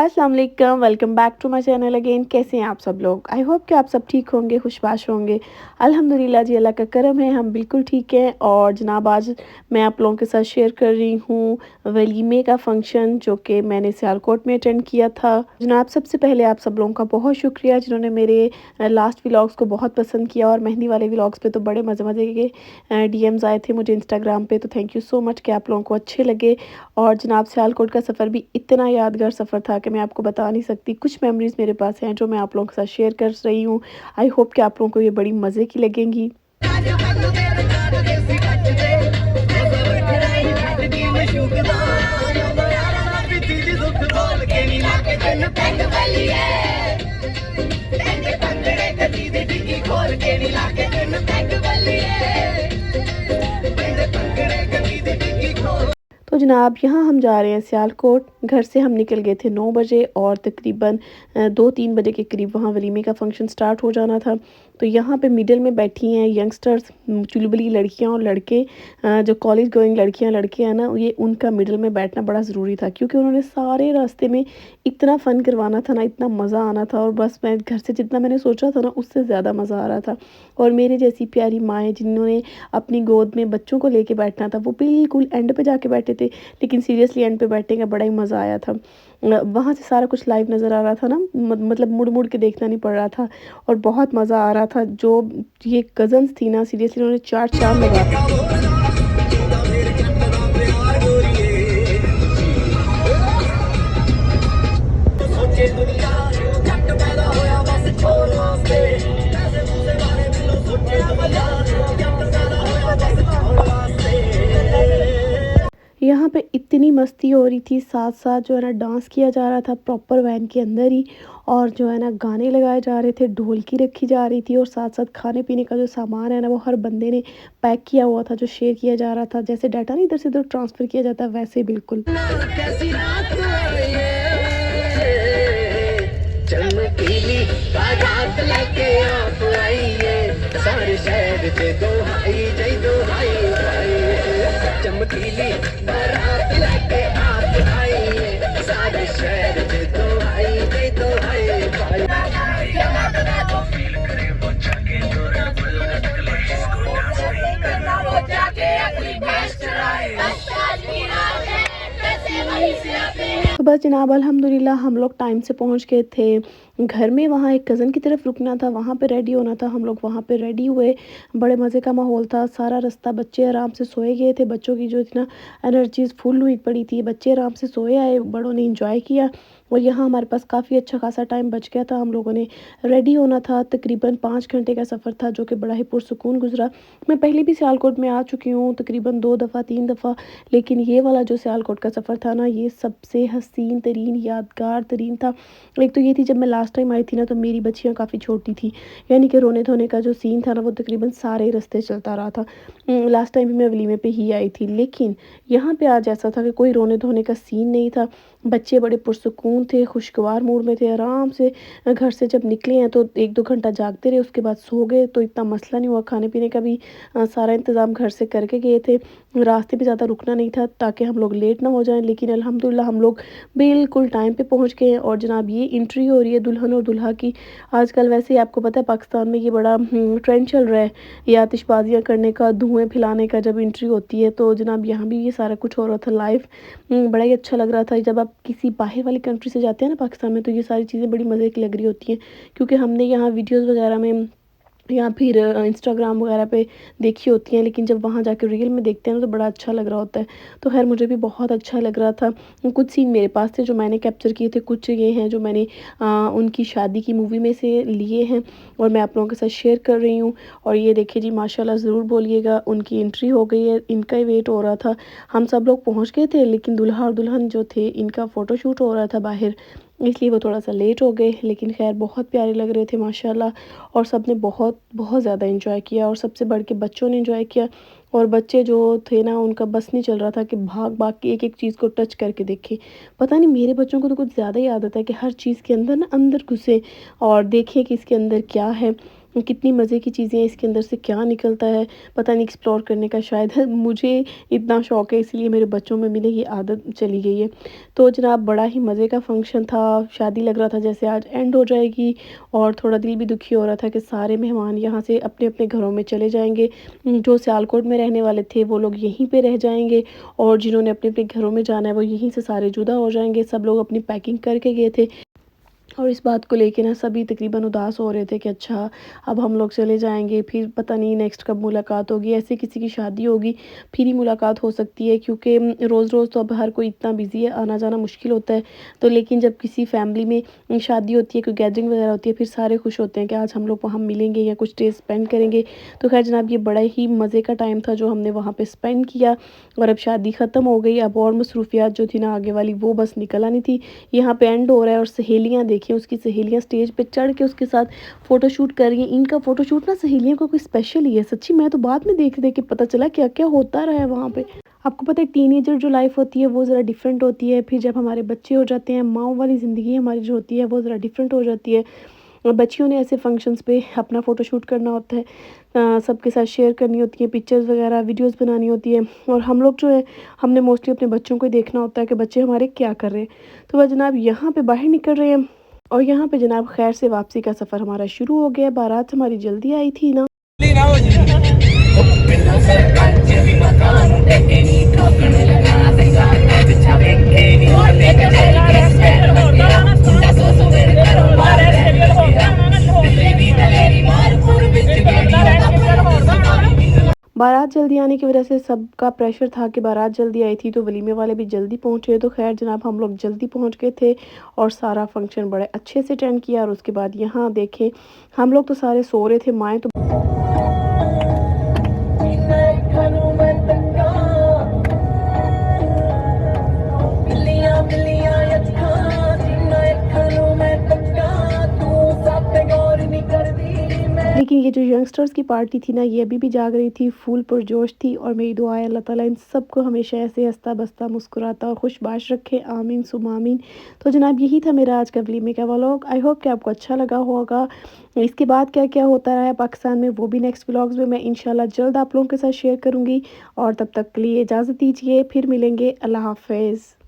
अस्सलाम वालेकुम, welcome back to my channel again. कैसे हैं आप सब लोग? आई होप कि आप सब ठीक होंगे, खुशबाश होंगे। अल्हम्दुलिल्लाह जी, अल्लाह का करम है, हम बिल्कुल ठीक हैं। और जनाब आज मैं आप लोगों के साथ शेयर कर रही हूँ वलीमे का फ़ंक्शन जो कि मैंने सियालकोट में अटेंड किया था। जनाब सबसे पहले आप सब लोगों का बहुत शुक्रिया जिन्होंने मेरे लास्ट व्लॉग्स को बहुत पसंद किया, और मेहंदी वाले व्लॉग्स पे तो बड़े मज़े मज़े के डीएम्स आए थे मुझे इंस्टाग्राम पे। तो थैंक यू सो मच कि आप लोगों को अच्छे लगे। और जनाब सियालकोट का सफ़र भी इतना यादगार सफ़र था कि मैं आपको बता नहीं सकती। कुछ मेमोरीज़ मेरे पास हैं जो मैं आप लोगों के साथ शेयर कर रही हूँ। आई होप कि आप लोगों को ये बड़ी मज़े की लगेंगी। तो जनाब यहाँ हम जा रहे हैं सियालकोट। घर से हम निकल गए थे 9 बजे और तकरीबन 2-3 बजे के करीब वहाँ वलीमे का फ़ंक्शन स्टार्ट हो जाना था। तो यहाँ पे मिडल में बैठी हैं यंगस्टर्स, चुलबुली लड़कियाँ और लड़के। जो कॉलेज गोइंग लड़कियाँ लड़के हैं ना, ये उनका मिडल में बैठना बड़ा ज़रूरी था क्योंकि उन्होंने सारे रास्ते में इतना फ़न करवाना था ना, इतना मज़ा आना था। और बस मैं घर से जितना मैंने सोचा था ना, उससे ज़्यादा मज़ा आ रहा था। और मेरे जैसी प्यारी माएँ जिन्होंने अपनी गोद में बच्चों को लेके बैठना था, वो बिल्कुल एंड पे जाके बैठे थे। लेकिन सीरियसली एंड पे बैठने का बड़ा ही मज़ा आया था। वहाँ से सारा कुछ लाइव नज़र आ रहा था ना, मतलब मुड़-मुड़ के देखना नहीं पड़ रहा था और बहुत मज़ा आ रहा था। जो ये कज़न्स थी ना, सीरियसली उन्होंने चार चाँद लगा यहाँ पे इतनी मस्ती हो रही थी, साथ-साथ जो है ना डांस किया जा रहा था प्रॉपर वैन के अंदर ही। और जो है ना गाने लगाए जा रहे थे, ढोलकी रखी जा रही थी और साथ-साथ खाने-पीने का जो सामान है ना, वो हर बंदे ने पैक किया हुआ था, जो शेयर किया जा रहा था। जैसे डाटा नहीं इधर से उधर ट्रांसफ़र किया जाता है, वैसे बिल्कुल। चमकीली बारात लेके आप आइए, सारे शहर से दोहाई जय दोहाई भाई। चमकीली बारात लेके आप आइए, सारे शहर से दोहाई जय दोहाई भाई। तो बस जनाब अल्हम्दुलिल्लाह हम लोग टाइम से पहुंच गए थे घर में। वहाँ एक कज़न की तरफ रुकना था, वहाँ पे रेडी होना था। हम लोग वहाँ पे रेडी हुए, बड़े मज़े का माहौल था। सारा रास्ता बच्चे आराम से सोए गए थे, बच्चों की जो थी ना एनर्जीज़ फुल हुई पड़ी थी। बच्चे आराम से सोए आए, बड़ों ने इंजॉय किया। और यहाँ हमारे पास काफ़ी अच्छा खासा टाइम बच गया था। हम लोगों ने रेडी होना था। तकरीबन 5 घंटे का सफ़र था जो कि बड़ा ही पुरसुकून गुजरा। मैं पहले भी सियालकोट में आ चुकी हूँ तकरीबन 2 दफ़ा 3 दफ़ा, लेकिन ये वाला जो सियालकोट का सफ़र था ना, ये सबसे हसीन तरीन यादगार तरीन था। एक तो ये थी, जब मैं लास्ट टाइम आई थी ना, तो मेरी बच्चियाँ काफ़ी छोटी थी, यानी कि रोने धोने का जो सीन था ना, वो तकरीबन सारे रास्ते चलता रहा था। लास्ट टाइम भी मैं वलीमे पे ही आई थी, लेकिन यहाँ पे आज ऐसा था कि कोई रोने धोने का सीन नहीं था। बच्चे बड़े पुरसुकून थे, खुशगवार मूड में थे, आराम से घर से जब निकले हैं तो 1-2 घंटा जागते रहे, उसके बाद सो गए, तो इतना मसला नहीं हुआ। खाने पीने का भी सारा इंतज़ाम घर से करके गए थे। रास्ते पे ज़्यादा रुकना नहीं था ताकि हम लोग लेट ना हो जाएँ, लेकिन अल्हम्दुलिल्लाह हम लोग बिल्कुल टाइम पे पहुँच गए हैं। और जनाब ये एंट्री हो रही है दुल्हन और दूल्हा की। आजकल वैसे ही आपको पता है पाकिस्तान में ये बड़ा ट्रेंड चल रहा है, ये आतिशबाज़ियाँ करने का, धुएँ फैलाने का। जब एंट्री होती है तो जनाब यहाँ भी ये सारा कुछ हो रहा था लाइव। बड़ा ही अच्छा लग रहा था। जब आप किसी बाहर वाली कंट्री से जाते हैं ना पाकिस्तान में, तो ये सारी चीज़ें बड़ी मज़े की लग रही होती हैं, क्योंकि हमने यहाँ वीडियोज़ वगैरह में या फिर इंस्टाग्राम वगैरह पे देखी होती हैं, लेकिन जब वहाँ जाकर रियल में देखते हैं ना, तो बड़ा अच्छा लग रहा होता है। तो ख़ैर मुझे भी बहुत अच्छा लग रहा था। कुछ सीन मेरे पास थे जो मैंने कैप्चर किए थे, कुछ ये हैं जो मैंने उनकी शादी की मूवी में से लिए हैं और मैं आप लोगों के साथ शेयर कर रही हूँ। और ये देखिए जी, माशाल्लाह ज़रूर बोलिएगा, उनकी एंट्री हो गई है, इनका ही वेट हो रहा था। हम सब लोग पहुँच गए थे, लेकिन दूल्हा और दुल्हन जो थे, इनका फ़ोटोशूट हो रहा था बाहर, इसलिए वो थोड़ा-सा लेट हो गए। लेकिन ख़ैर बहुत प्यारे लग रहे थे माशाल्लाह, और सब ने बहुत बहुत ज़्यादा एंजॉय किया, और सबसे बढ़ के बच्चों ने एंजॉय किया। और बच्चे जो थे ना, उनका बस नहीं चल रहा था कि भाग-भाग के एक-एक चीज़ को टच करके देखें। पता नहीं मेरे बच्चों को तो कुछ ज़्यादा ही आदत है कि हर चीज़ के अंदर ना अंदर घुसे और देखें कि इसके अंदर क्या है। कितनी मज़े की चीज़ें हैं, इसके अंदर से क्या निकलता है पता नहीं, एक्सप्लोर करने का शायद मुझे इतना शौक है, इसलिए मेरे बच्चों में भी ना ये आदत चली गई है। तो जनाब बड़ा ही मज़े का फ़ंक्शन था, शादी लग रहा था जैसे आज एंड हो जाएगी और थोड़ा दिल भी दुखी हो रहा था कि सारे मेहमान यहाँ से अपने-अपने घरों में चले जाएँगे। जो सियालकोट में रहने वाले थे वो लोग यहीं पे रह जाएँगे और जिन्होंने अपने-अपने घरों में जाना है वो यहीं से सारे जुदा हो जाएँगे। सब लोग अपनी पैकिंग करके गए थे और इस बात को लेके ना सभी तकरीबन उदास हो रहे थे कि अच्छा अब हम लोग चले जाएँगे, फिर पता नहीं नेक्स्ट कब मुलाकात होगी, ऐसे किसी की शादी होगी फिर ही मुलाकात हो सकती है, क्योंकि रोज़-रोज़ तो अब हर कोई इतना बिज़ी है, आना-जाना मुश्किल होता है। तो लेकिन जब किसी फैमिली में शादी होती है, कोई गैदरिंग वगैरह होती है, फिर सारे खुश होते हैं कि आज हम लोग वहाँ मिलेंगे या कुछ डेज़ स्पेंड करेंगे। तो ख़ैर जनाब ये बड़ा ही मज़े का टाइम था जो हमने वहाँ पे स्पेंड किया और अब शादी ख़त्म हो गई, अब और मसरूफ़ियात जो थी ना आगे वाली वो बस निकल आनी थी। यहाँ पे एंड हो रहा है और सहेलियाँ देखिए, उसकी सहेलियाँ स्टेज पे चढ़ के उसके साथ फ़ोटोशूट कर रही हैं। इनका फ़ोटोशूट ना सहेलियों का कोई स्पेशल ही है, सच्ची मैं तो बाद में देख-देख के पता चला क्या-क्या होता रहा है वहाँ पे। आपको पता है टीनेजर जो लाइफ़ होती है वो ज़रा डिफरेंट होती है, फिर जब हमारे बच्चे हो जाते हैं, माँओं वाली ज़िंदगी हमारी जो होती है वो ज़रा डिफरेंट हो जाती है। और बच्चियों ने ऐसे फंक्शंस पे अपना फ़ोटोशूट करना होता है, सबके साथ शेयर करनी होती है, पिक्चर्स वगैरह वीडियोज़ बनानी होती है और हम लोग जो है हमने मोस्टली अपने बच्चों को ही देखना होता है कि बच्चे हमारे क्या कर रहे हैं। तो वह जनाब यहाँ पे बाहर निकल रहे हैं और यहाँ पे जनाब खैर से वापसी का सफ़र हमारा शुरू हो गया। बारात हमारी जल्दी आई थी ना। बारात जल्दी आने की वजह से सबका प्रेशर था कि बारात जल्दी आई थी तो वलीमे वाले भी जल्दी पहुँचे। तो ख़ैर जनाब हम लोग जल्दी पहुँच गए थे और सारा फंक्शन बड़े अच्छे से अटेंड किया और उसके बाद यहाँ देखें हम लोग तो सारे सो रहे थे, माएँ तो लेकिन ये जो यंगस्टर्स की पार्टी थी ना ये अभी भी जाग रही थी, फुल पुरजोश थी और मेरी दुआ है अल्लाह ताला इन सबको हमेशा ऐसे हँसता-बसता, मुस्कुराता और खुशबाश रखे, आमीन सुम्मा आमीन। तो जनाब यही था मेरा आज का वलीमे का व्लॉग। आई होप कि आपको अच्छा लगा होगा। इसके बाद क्या-क्या होता रहा है पाकिस्तान में वो भी नेक्स्ट व्लॉग्स में मैं इंशाल्लाह जल्द आप लोगों के साथ शेयर करूँगी और तब तक के लिए इजाज़त दीजिए, फिर मिलेंगे। अल्लाह हाफ़िज़।